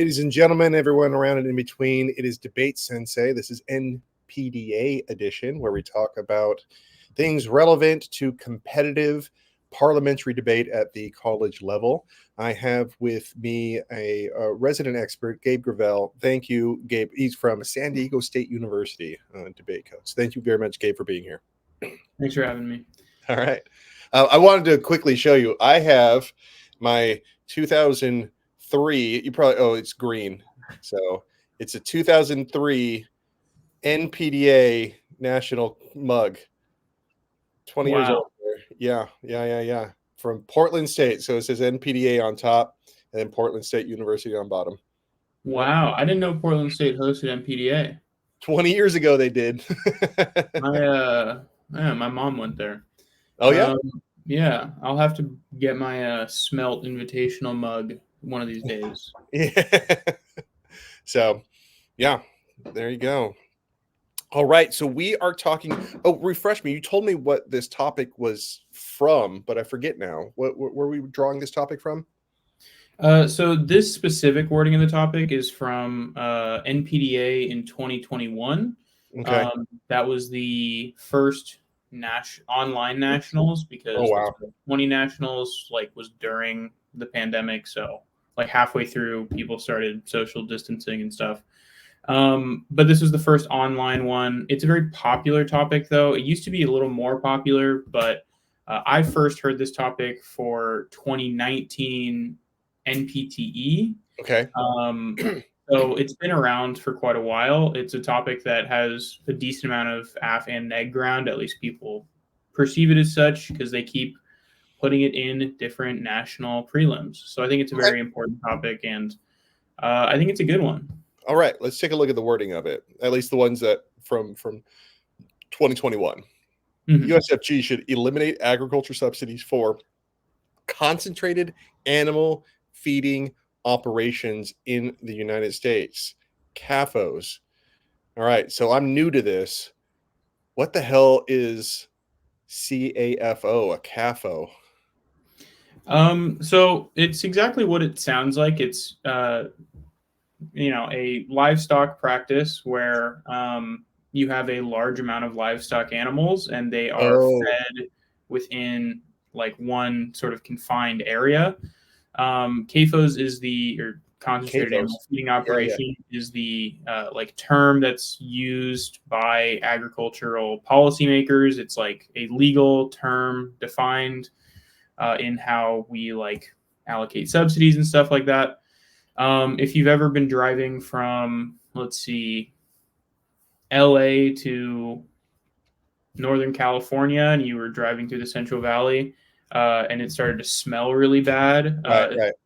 ladies and gentlemen, everyone around and in between. It is Debate Sensei. This is NPDA edition, where we talk about things relevant to competitive parliamentary debate at the college level. I have with me a resident expert, Gabe Gravel. Thank you, Gabe. He's from San Diego State University, debate coach. Thank you very much, Gabe, for being here. Thanks for having me. All right. I wanted to quickly show you. I have my 2003, it's green. So it's a 2003 NPDA national mug. 20 years old. Yeah. From Portland State. So it says NPDA on top and then Portland State University on bottom. Wow. I didn't know Portland State hosted NPDA. 20 years ago they did. My mom went there. Oh, yeah? Yeah. I'll have to get my Smelt invitational mug one of these days. Yeah. So, yeah, there you go. All right. So we are talking. Oh, refresh me. You told me what this topic was from, but I forget now. What were we drawing this topic from? So this specific wording of the topic is from NPDA in 2021. Okay. That was the first online nationals because 20 nationals was during the pandemic. So halfway through, people started social distancing and stuff. But this was the first online one. It's a very popular topic, though. It used to be a little more popular, but I first heard this topic for 2019 NPTE. Okay. So it's been around for quite a while. It's a topic that has a decent amount of AF and neg ground. At least people perceive it as such because they keep putting it in different national prelims. So I think it's a very important topic, and I think it's a good one. All right, let's take a look at the wording of it. At least the ones that from 2021. Mm-hmm. USFG should eliminate agriculture subsidies for concentrated animal feeding operations in the United States. CAFOs. All right, so I'm new to this. What the hell is CAFO, a CAFO? So it's exactly what it sounds like. It's a livestock practice where you have a large amount of livestock animals and they are fed within one sort of confined area. CAFOs is concentrated animal feeding operation is the term that's used by agricultural policymakers. It's a legal term defined in how we allocate subsidies and stuff like that. If you've ever been driving from, LA to Northern California and you were driving through the Central Valley and it started to smell really bad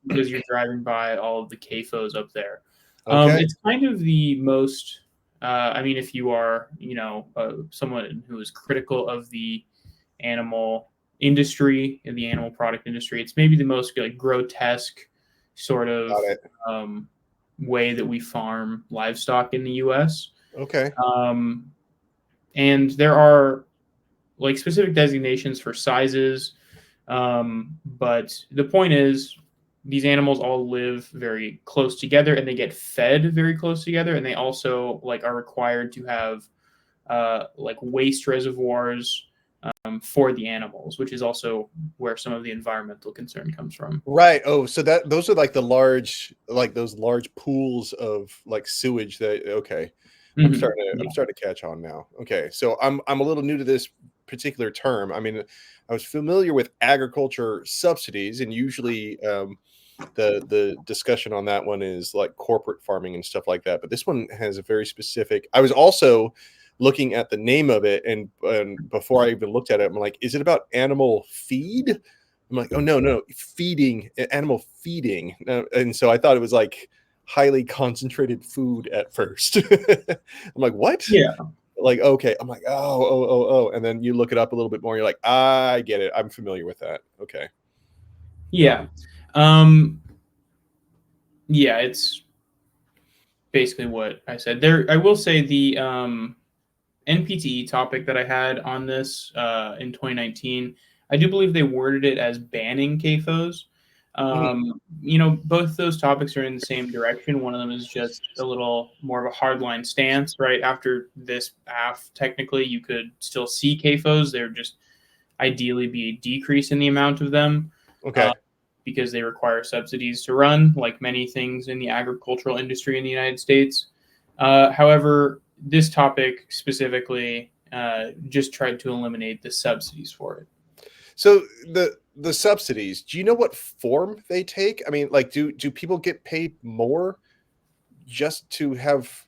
because you're driving by all of the CAFOs up there. Okay. It's kind of the most, if you are, someone who is critical of the animal industry and the animal product industry, it's maybe the most grotesque sort of way that we farm livestock in the U.S. Okay. And there are specific designations for sizes, but the point is these animals all live very close together and they get fed very close together, and they also are required to have waste reservoirs for the animals, which is also where some of the environmental concern comes from. Right. Oh, so those are those large pools of sewage that, okay. I'm starting to catch on now. Okay. So I'm a little new to this particular term. I mean, I was familiar with agriculture subsidies, and usually the discussion on that one is corporate farming and stuff like that. But this one has a very specific, I was also looking at the name of it, and before I even looked at it, I'm like, is it about animal feed? I'm like, oh, no, feeding, animal feeding. And so I thought it was highly concentrated food at first. I'm like, what? Yeah. Okay. I'm like, oh. And then you look it up a little bit more. You're like, I get it. I'm familiar with that. Okay. Yeah. Yeah, it's basically what I said there. I will say the NPTE topic that I had on this in 2019, I do believe they worded it as banning CAFOs. Both those topics are in the same direction. One of them is just a little more of a hardline stance, right? After this PAF, technically, you could still see CAFOs. There would just ideally be a decrease in the amount of them. Okay. Because they require subsidies to run, like many things in the agricultural industry in the United States. However, this topic specifically just tried to eliminate the subsidies for it. So the subsidies, do you know what form they take? I mean, like, do people get paid more just to have,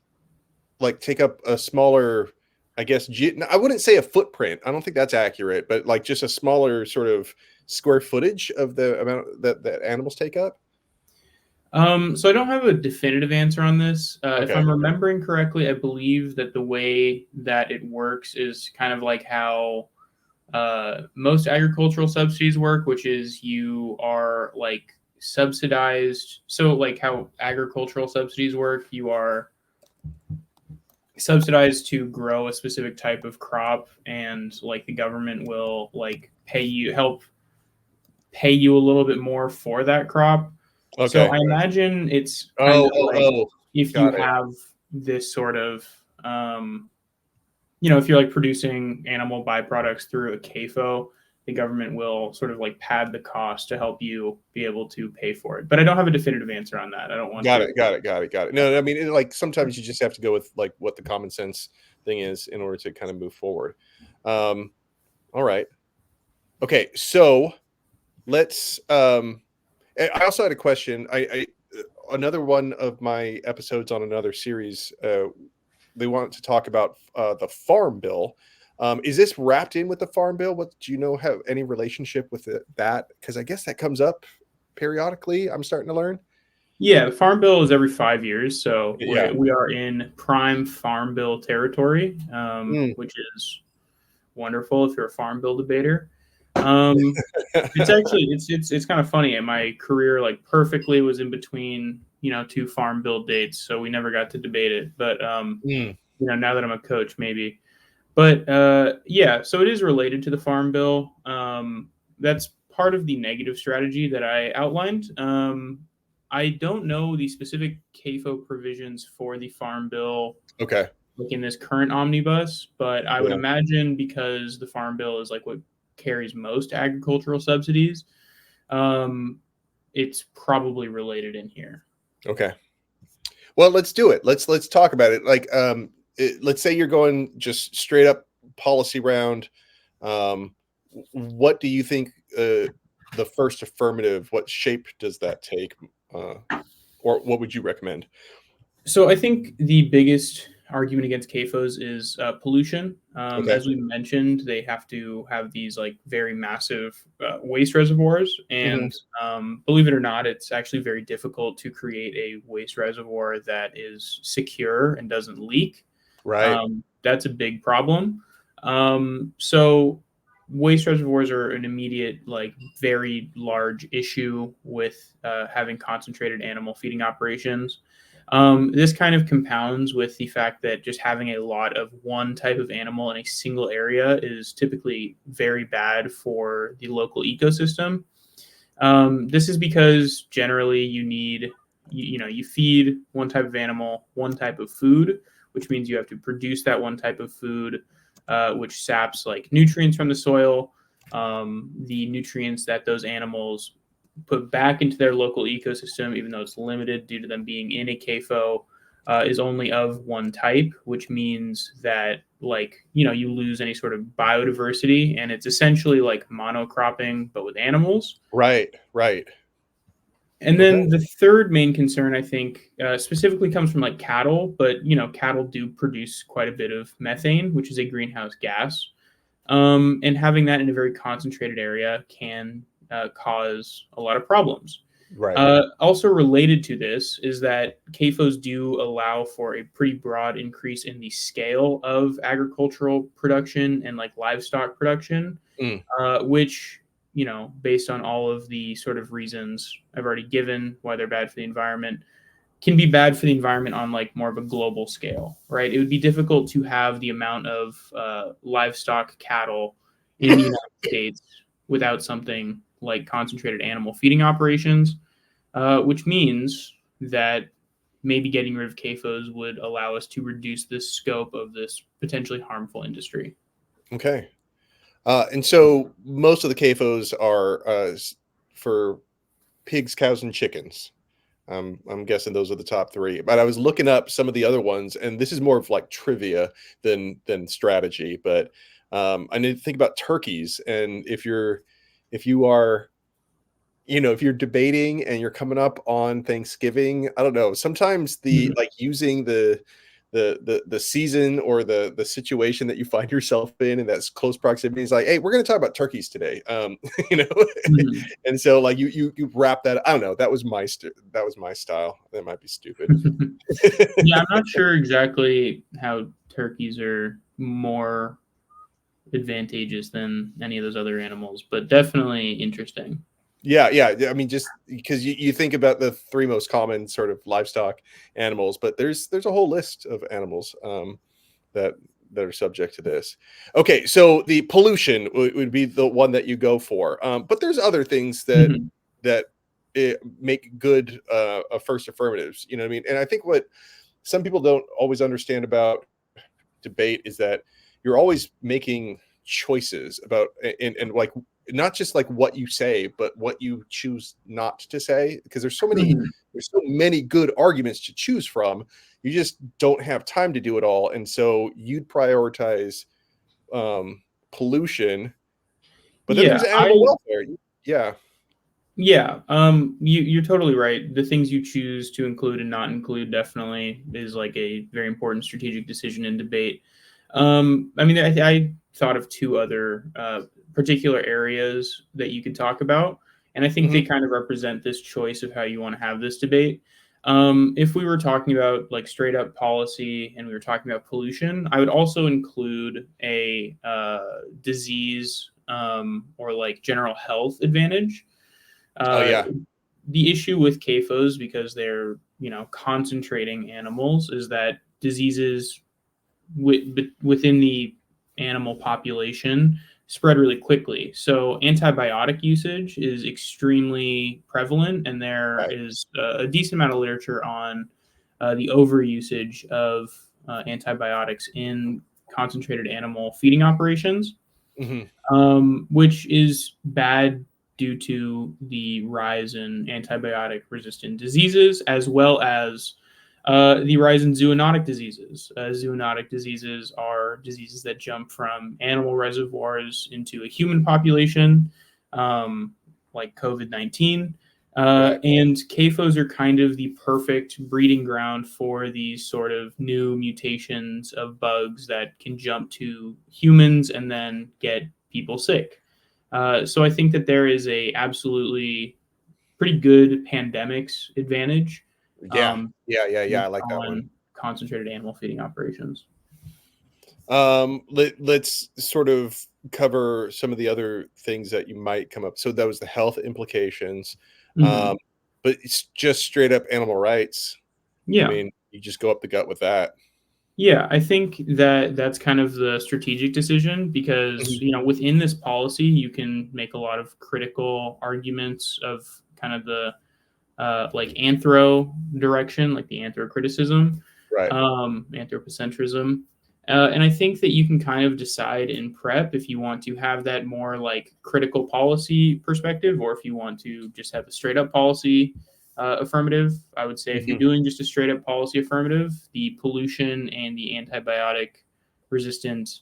like, take up a smaller, I guess, I wouldn't say a footprint. I don't think that's accurate, but like just a smaller sort of square footage of the amount that animals take up? So I don't have a definitive answer on this. If Okay. I'm remembering correctly, I believe that the way that it works is kind of like how most agricultural subsidies work, which is you are like subsidized. So like how agricultural subsidies work, you are subsidized to grow a specific type of crop, and like the government will like help pay you a little bit more for that crop. Okay. So I imagine it's kind of like if you have this sort of if you're like producing animal byproducts through a CAFO, the government will sort of like pad the cost to help you be able to pay for it. But I don't have a definitive answer on that. I don't want Got it. No, I mean, like sometimes you just have to go with like what the common sense thing is in order to kind of move forward. All right. Okay, so let's I also had a question. I another one of my episodes on another series, they want to talk about the farm bill. Is this wrapped in with the farm bill? What do you know, have any relationship with that? Because I guess that comes up periodically. I'm starting to learn. Yeah, the farm bill is every 5 years, so Yeah. we are in prime farm bill territory, which is wonderful if you're a farm bill debater. It's actually it's kind of funny. My career like perfectly was in between two farm bill dates, so we never got to debate it. But now that I'm a coach, maybe. But yeah, so it is related to the farm bill. That's part of the negative strategy that I outlined. I don't know the specific CAFO provisions for the farm bill. Okay. Like in this current omnibus, but I would imagine because the farm bill is like what carries most agricultural subsidies, it's probably related in here. Okay. Well, let's do it. Let's talk about it. Like, let's say you're going just straight up policy round. What do you think the first affirmative, what shape does that take? Or what would you recommend? So I think the biggest argument against CAFOs is pollution. As we mentioned, they have to have these like very massive waste reservoirs, and believe it or not, it's actually very difficult to create a waste reservoir that is secure and doesn't leak. Right. That's a big problem. So waste reservoirs are an immediate, like very large issue with having concentrated animal feeding operations. This kind of compounds with the fact that just having a lot of one type of animal in a single area is typically very bad for the local ecosystem. This is because generally you need, you feed one type of animal, one type of food, which means you have to produce that one type of food, which saps like nutrients from the soil. The nutrients that those animals put back into their local ecosystem, even though it's limited due to them being in a CAFO, is only of one type, which means that you lose any sort of biodiversity, and it's essentially like monocropping, but with animals. Right. And then the third main concern, I think, specifically comes from like cattle, but cattle do produce quite a bit of methane, which is a greenhouse gas. And having that in a very concentrated area can cause a lot of problems. Right. Also related to this is that CAFOs do allow for a pretty broad increase in the scale of agricultural production and like livestock production, which, based on all of the sort of reasons I've already given why they're bad for the environment, can be bad for the environment on like more of a global scale, right? It would be difficult to have the amount of livestock cattle in the United States without something like concentrated animal feeding operations, which means that maybe getting rid of CAFOs would allow us to reduce the scope of this potentially harmful industry. Okay. And so most of the CAFOs are for pigs, cows, and chickens. I'm guessing those are the top three. But I was looking up some of the other ones, and this is more of like trivia than strategy. But I need to think about turkeys, and if you are if you're debating and you're coming up on Thanksgiving, I don't know. Sometimes the like using the season or the situation that you find yourself in that's close proximity is like, hey, we're going to talk about turkeys today. You know, Mhm. and so like you wrap that. I don't know. That was that was my style. That might be stupid. Yeah, I'm not sure exactly how turkeys are more advantageous than any of those other animals, but definitely interesting. Yeah. I mean, just because you think about the three most common sort of livestock animals, but there's a whole list of animals that that are subject to this. Okay, so the pollution would be the one that you go for, but there's other things Mhm. that make good first affirmatives. You know what I mean? And I think what some people don't always understand about debate is that you're always making choices about and like not just like what you say but what you choose not to say, because Mhm. there's so many good arguments to choose from. You just don't have time to do it all, and so you'd prioritize pollution, but then Yeah, there's animal welfare. Yeah. you're totally right. The things you choose to include and not include definitely is like a very important strategic decision in debate. I mean, I thought of two other particular areas that you could talk about, and I think Hmm. they kind of represent this choice of how you want to have this debate. If we were talking about like straight up policy and we were talking about pollution, I would also include a disease or like general health advantage. Oh uh, yeah. the issue with CAFOs, because they're concentrating animals, is that diseases within the animal population spread really quickly. So antibiotic usage is extremely prevalent, and there Right. is a decent amount of literature on the overusage of antibiotics in concentrated animal feeding operations, Hmm. which is bad due to the rise in antibiotic resistant diseases, as well as the rise in zoonotic diseases. Zoonotic diseases are diseases that jump from animal reservoirs into a human population, um, like COVID-19. Right. And CAFOs are kind of the perfect breeding ground for these sort of new mutations of bugs that can jump to humans and then get people sick. So I think that there is a absolutely pretty good pandemics advantage Yeah. Yeah. I based like that one. on concentrated animal feeding operations. Let's sort of cover some of the other things that you might come up. So that was the health implications. Mhm. Um, but it's just straight up animal rights. I Yeah. mean, you just go up the gut with that. Yeah, I think that that's kind of the strategic decision because, Mhm. within this policy, you can make a lot of critical arguments of kind of the like anthro direction, like the anthro criticism, Right. anthropocentrism. And I think that you can kind of decide in prep if you want to have that more like critical policy perspective or if you want to just have a straight up policy affirmative. I would say if you're Mhm. doing just a straight up policy affirmative, the pollution and the antibiotic resistant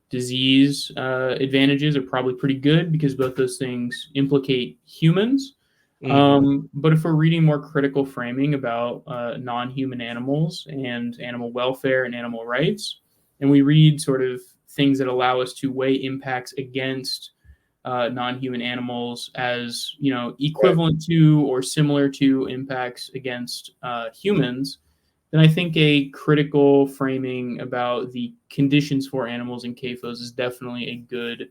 disease advantages are probably pretty good because both those things implicate humans. Mhm. But if we're reading more critical framing about non-human animals and animal welfare and animal rights, and we read sort of things that allow us to weigh impacts against non-human animals as Right. equivalent to or similar to impacts against humans, then I think a critical framing about the conditions for animals in CAFOs is definitely a good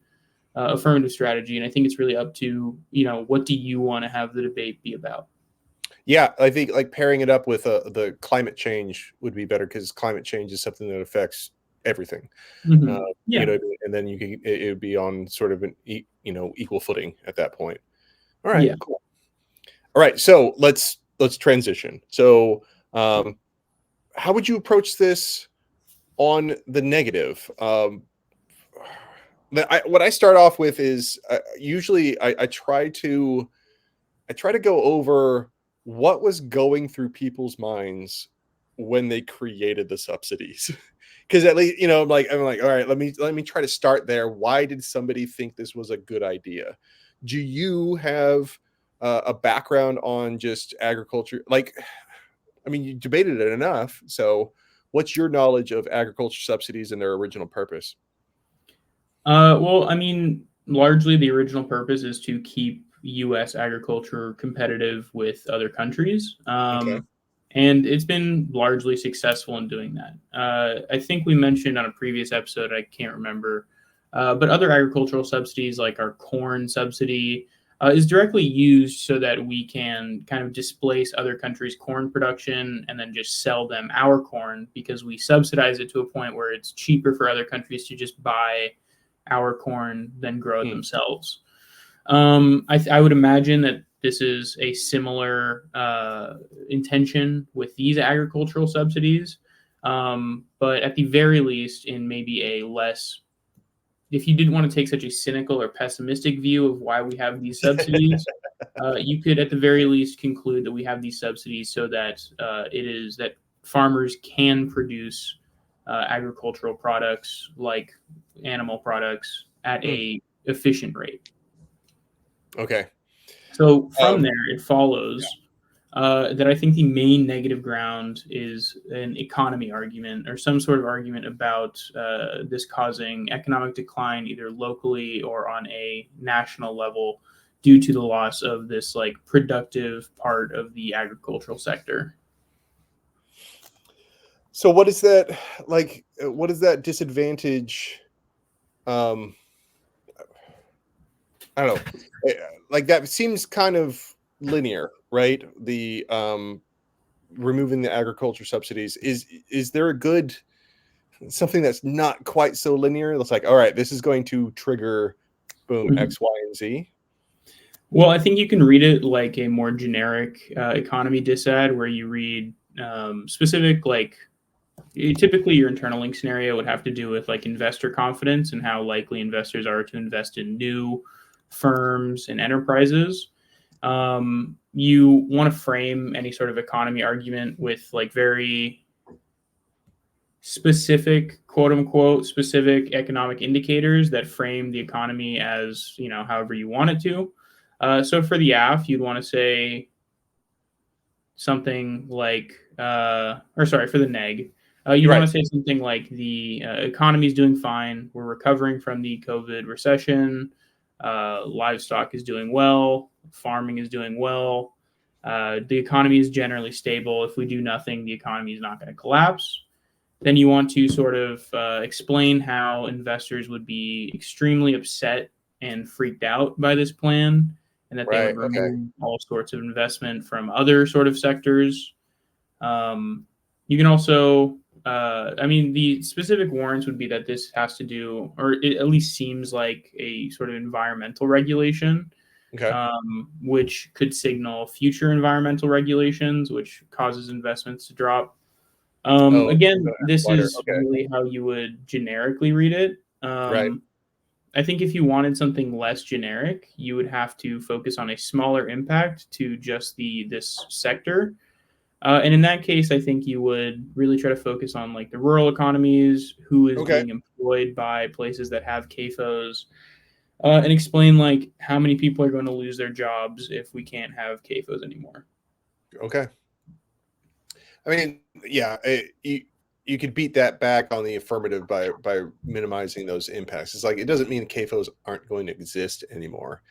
affirmative strategy. And I think it's really up to, what do you want to have the debate be about? Yeah, I think like pairing it up with the climate change would be better because climate change is something that affects everything. Uh, Mm-hmm. you Yeah. know, and then it would be on sort of an equal footing at that point. All right, cool. All right, so let's transition. So, how would you approach this on the negative? What I start off with is usually I try to go over what was going through people's minds when they created the subsidies. Because at least, I'm like, all right, let me try to start there. Why did somebody think this was a good idea? Do you have a background on just agriculture? Like, I mean, you debated it enough. So, what's your knowledge of agriculture subsidies and their original purpose? Well, I mean, largely the original purpose is to keep U.S. agriculture competitive with other countries. Okay. And it's been largely successful in doing that. I think we mentioned on a previous episode, I can't remember, but other agricultural subsidies like our corn subsidy is directly used so that we can kind of displace other countries' corn production and then just sell them our corn because we subsidize it to a point where it's cheaper for other countries to just buy our corn than grow it themselves. I would imagine that this is a similar intention with these agricultural subsidies, but at the very least, in maybe a less, if you didn't want to take such a cynical or pessimistic view of why we have these subsidies, you could at the very least conclude that we have these subsidies so that it is that farmers can produce agricultural products like animal products at a efficient rate. Okay. So from there, it follows that I think the main negative ground is an economy argument or some sort of argument about this causing economic decline either locally or on a national level due to the loss of this like productive part of the agricultural sector. So what is that like? What is that disadvantage? Um, I don't know. Like that seems kind of linear, right? The removing the agriculture subsidies is there a good something that's not quite so linear? That's like, all right, this is going to trigger boom X, Y, and Z. Well, I think you can read it like a more generic economy disad where you read specific like typically your internal link scenario would have to do with like investor confidence and how likely investors are to invest in new firms and enterprises. You want to frame any sort of economy argument with like very specific, quote unquote, specific economic indicators that frame the economy as, however you want it to. So for the AF, you'd want to say something like, for the neg, you want to say something like the economy is doing fine. We're recovering from the COVID recession. Livestock is doing well. Farming is doing well. The economy is generally stable. If we do nothing, the economy is not going to collapse. Then you want to sort of explain how investors would be extremely upset and freaked out by this plan and that they would remove all sorts of investment from other sort of sectors. You can also, the specific warrants would be that this has to do, or it at least seems like a sort of environmental regulation, which could signal future environmental regulations, which causes investments to drop. This is really how you would generically read it. I think if you wanted something less generic, you would have to focus on a smaller impact to just this sector. And in that case, I think you would really try to focus on like the rural economies, who is being employed by places that have CAFOs, and explain like how many people are going to lose their jobs if we can't have CAFOs anymore. Okay. I mean, yeah, you could beat that back on the affirmative by minimizing those impacts. It's like it doesn't mean CAFOs aren't going to exist anymore,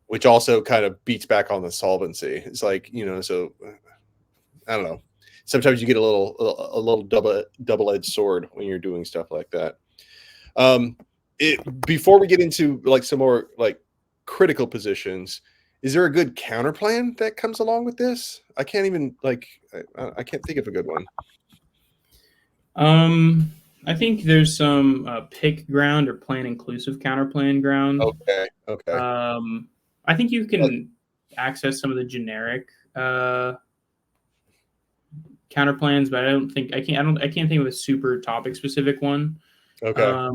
which also kind of beats back on the solvency. It's like so I don't know. Sometimes you get a little double-edged sword when you're doing stuff like that. Before we get into like some more like critical positions, is there a good counter plan that comes along with this? I can't even I can't think of a good one. I think there's some pick ground or plan inclusive counter plan ground. Okay. I think you can access some of the generic counterplans, but I can't think of a super topic specific one. Okay.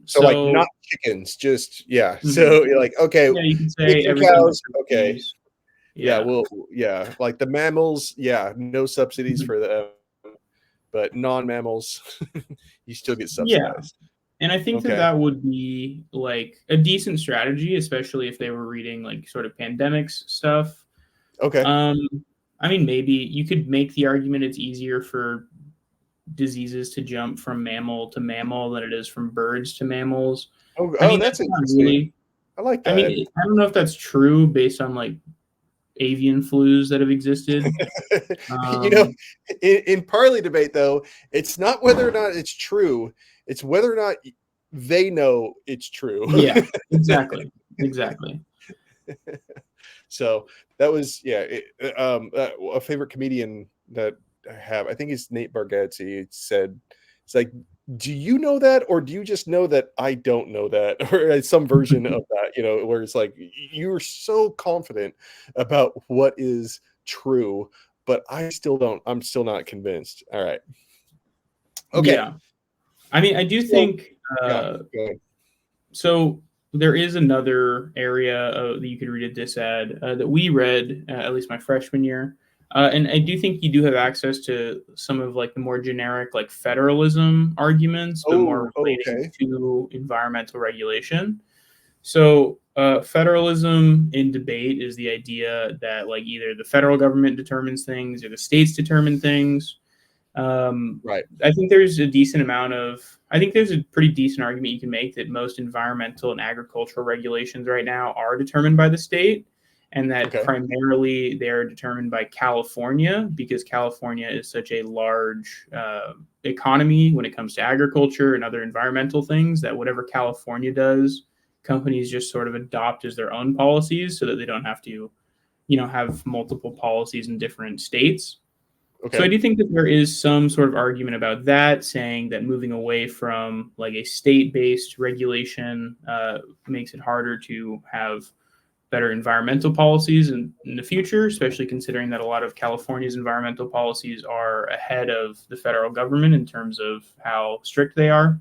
So like not chickens, just So you're like, okay, yeah, you can say pigs and everything cows, but okay. bees. Yeah, well, yeah, like the mammals, no subsidies for them, but non-mammals, you still get subsidized. And I think Okay. that would be like a decent strategy, especially if they were reading like sort of pandemics stuff. Okay. I mean, maybe you could make the argument it's easier for diseases to jump from mammal to mammal than it is from birds to mammals. I mean, That's that's not interesting. really. I like I that. mean, I don't know if that's true based on like avian flus that have existed. In parley debate, though, it's not whether or not it's true; it's whether or not they know it's true. Yeah, exactly. So that was a favorite comedian that I have. I think it's Nate Bargatze. Said it's like, do you know that, or do you just know that I don't know that, or some version of that? Where it's like you're so confident about what is true, but I still don't. I'm still not convinced. All right. Okay. Yeah. I mean, I do think. Go ahead. So there is another area that you could read a dis-ed that we read, at least my freshman year. And I do think you do have access to some of like the more generic like federalism arguments, but more relating to environmental regulation. So federalism in debate is the idea that like either the federal government determines things or the states determine things. Right. I think there's a decent amount of, I think there's a pretty decent argument you can make that most environmental and agricultural regulations right now are determined by the state, and that primarily they're determined by California because California is such a large economy when it comes to agriculture and other environmental things that whatever California does, companies just sort of adopt as their own policies so that they don't have to, have multiple policies in different states. Okay. So I do think that there is some sort of argument about that, saying that moving away from like a state-based regulation makes it harder to have better environmental policies in the future, especially considering that a lot of California's environmental policies are ahead of the federal government in terms of how strict they are,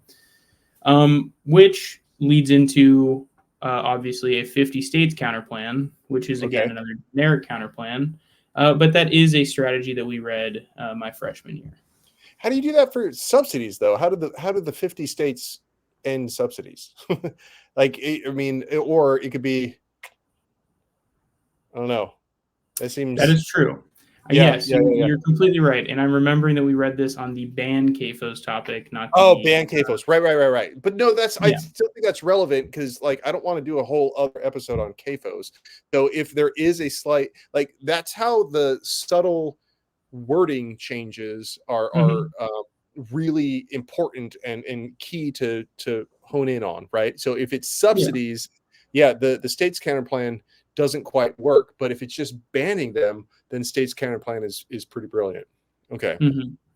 which leads into obviously a 50 states counterplan, which is again another generic counterplan. But that is a strategy that we read my freshman year. How do you do that for subsidies, though? How did the 50 states end subsidies? Like, I mean, or it could be, I don't know. That is true. Yes, you're completely right. And I'm remembering that we read this on the ban CAFOs topic, not the ban CAFOs. Right. But no, I still think that's relevant because like I don't want to do a whole other episode on CAFOs. So if there is a slight like that's how the subtle wording changes are really important and key to hone in on, right? So if it's subsidies, the state's counterplan doesn't quite work, but if it's just banning them, then state's counterplan is pretty brilliant. Okay.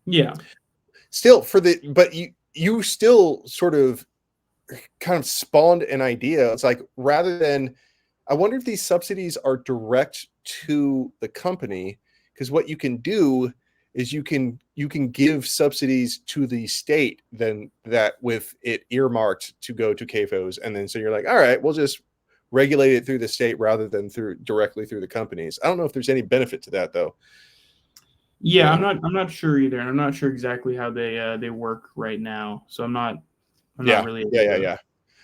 Yeah. Still but you still sort of kind of spawned an idea. It's like rather than I wonder if these subsidies are direct to the company, because what you can do is you can give subsidies to the state then that with it earmarked to go to CAFOs, and then so you're like, all right, we'll just regulate it through the state rather than directly through the companies. I don't know if there's any benefit to that though. Yeah, I'm not sure either, and I'm not sure exactly how they work right now. So I'm not really. Yeah.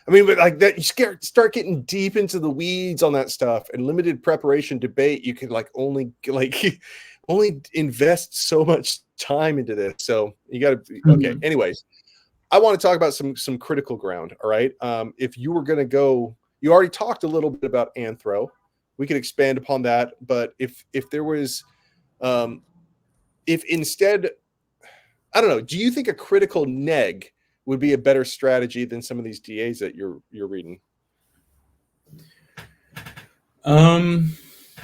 I mean, but like that, you start getting deep into the weeds on that stuff, and limited preparation debate. You can only invest so much time into this. So you got to okay. Anyways, I want to talk about some critical ground. All right, if you were going to go, you already talked a little bit about anthro. We could expand upon that, but if there was, if instead, I don't know. Do you think a critical neg would be a better strategy than some of these DAs that you're reading?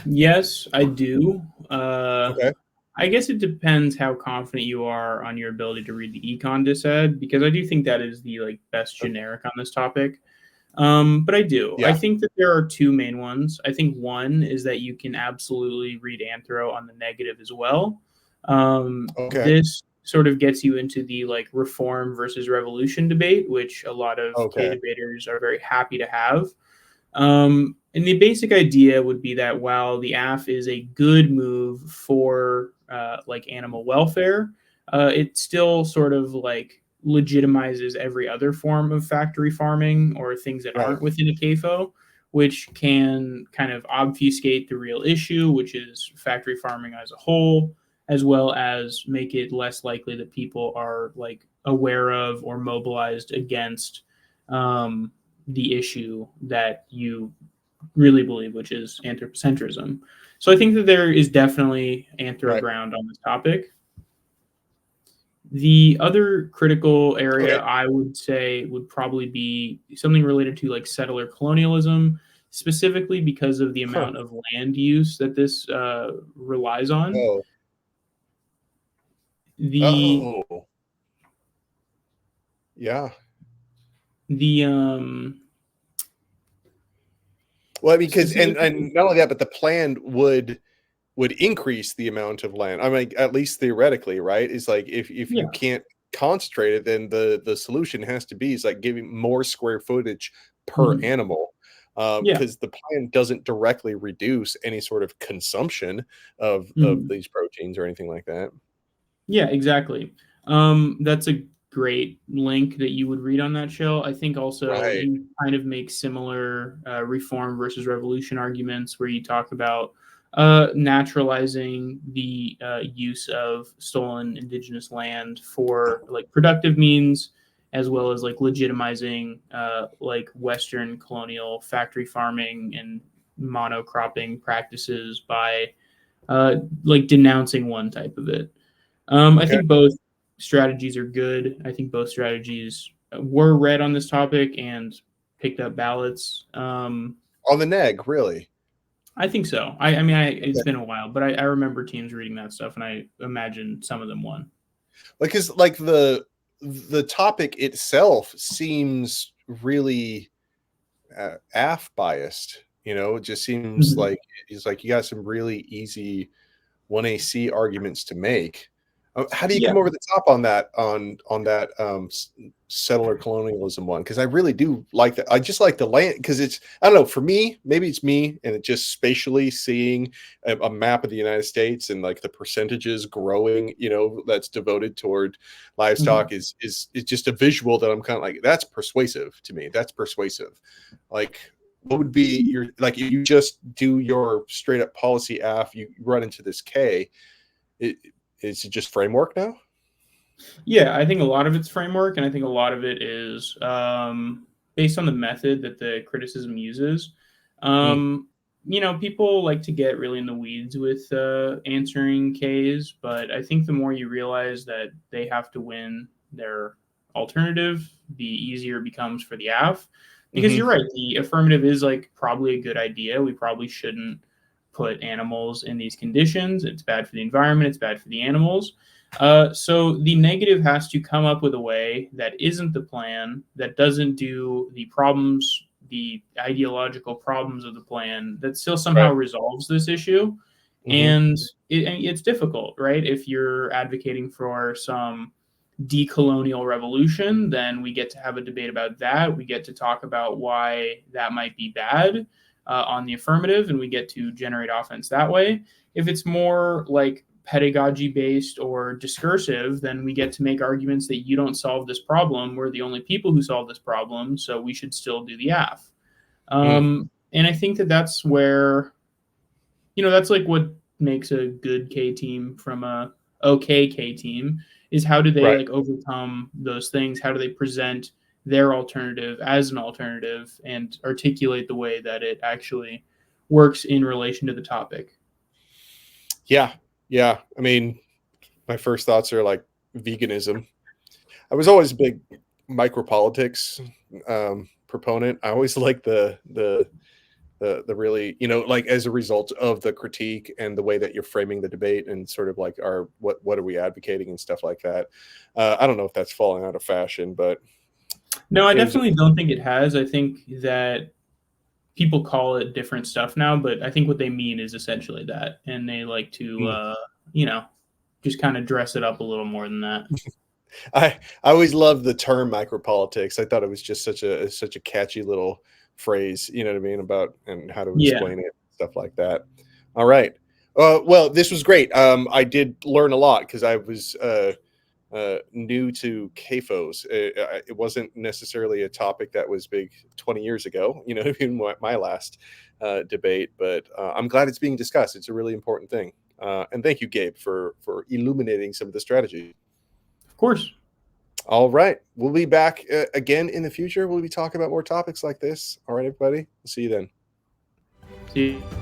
Yes, I do. Okay. I guess it depends how confident you are on your ability to read the econ dis-ed, because I do think that is the best generic on this topic. But I do. I Yeah. think that there are two main ones. I think one is that you can absolutely read anthro on the negative as well. Okay. This sort of gets you into the like reform versus revolution debate, which a lot of K Okay. debaters are very happy to have. And the basic idea would be that while the AF is a good move for like animal welfare, it still sort of like legitimizes every other form of factory farming or things that Right. aren't within a CAFO, which can kind of obfuscate the real issue, which is factory farming as a whole, as well as make it less likely that people are like aware of or mobilized against um, the issue that you really believe, which is anthropocentrism. So I think that there is definitely anthro Right. ground on this topic. The other critical area Okay. I would say would probably be something related to like settler colonialism, specifically because of the Huh. amount of land use that this relies on. Oh. The Oh. Yeah. the Well, I mean, because specifically, and not only that, but the plan would increase the amount of land. I mean, at least theoretically, right? It's like if you yeah, can't concentrate it, then the solution has to be is like giving more square footage per mhm, animal. yeah, Because the plan doesn't directly reduce any sort of consumption of mhm. these proteins or anything like that. Yeah, exactly. That's a great link that you would read on that show. I think also Right. you kind of make similar reform versus revolution arguments where you talk about naturalizing the use of stolen indigenous land for like productive means, as well as like legitimizing like Western colonial factory farming and monocropping practices by like denouncing one type of it. I Okay. think both strategies are good. I think both strategies were read on this topic and picked up ballots. On the neg, really. I think so. I mean, it's Okay. been a while, but I remember teams reading that stuff, and I imagine some of them won. Like, cause like the topic itself seems really AF biased. It just seems Mhm. like it's like you got some really easy 1AC arguments to make. How do you Yeah. come over the top on that settler colonialism one? Because I really do like that. I just like the land because it's I don't know for me maybe it's me and it just spatially seeing a map of the United States and like the percentages growing that's devoted toward livestock Mhm. is just a visual that I'm kind of like that's persuasive to me. That's persuasive. Like what would be your like if you just do your straight up policy af you run into this K it, is it just framework now? Yeah, I think a lot of it's framework, and I think a lot of it is based on the method that the criticism uses. Mm, Um, people like to get really in the weeds with answering Ks, but I think the more you realize that they have to win their alternative, the easier it becomes for the AF. Because mhm, you're right, the affirmative is like probably a good idea. We probably shouldn't put animals in these conditions. It's bad for the environment. It's bad for the animals. So the negative has to come up with a way that isn't the plan, that doesn't do the problems, the ideological problems of the plan, that still somehow right, resolves this issue. mhm, And it's difficult, right? If you're advocating for some decolonial revolution, then we get to have a debate about that. We get to talk about why that might be bad on the affirmative, and we get to generate offense that way. If it's more like pedagogy based or discursive, then we get to make arguments that you don't solve this problem. We're the only people who solve this problem, so we should still do the AF. mm, And I think that that's where that's like what makes a good K team from a okay K team is how do they right. like overcome those things? How do they present their alternative as an alternative and articulate the way that it actually works in relation to the topic? Yeah, yeah, I mean, my first thoughts are like veganism. I was always a big micropolitics, proponent. I always like the really like, as a result of the critique and the way that you're framing the debate and sort of like, what are we advocating and stuff like that. I don't know if that's falling out of fashion, but No, I definitely don't think it has. I think that people call it different stuff now, but I think what they mean is essentially that, and they like to, just kind of dress it up a little more than that. I always loved the term micropolitics. I thought it was just such a catchy little phrase, you know what I mean, about and how to Yeah. explain it, stuff like that. All right. Well, this was great. I did learn a lot because I was new to CAFOs. It wasn't necessarily a topic that was big 20 years ago, you know, in my last debate, but I'm glad it's being discussed. It's a really important thing. And thank you, Gabe, for illuminating some of the strategy. Of course. All right. We'll be back again in the future. We'll be talking about more topics like this. All right, everybody. We'll see you then. See you.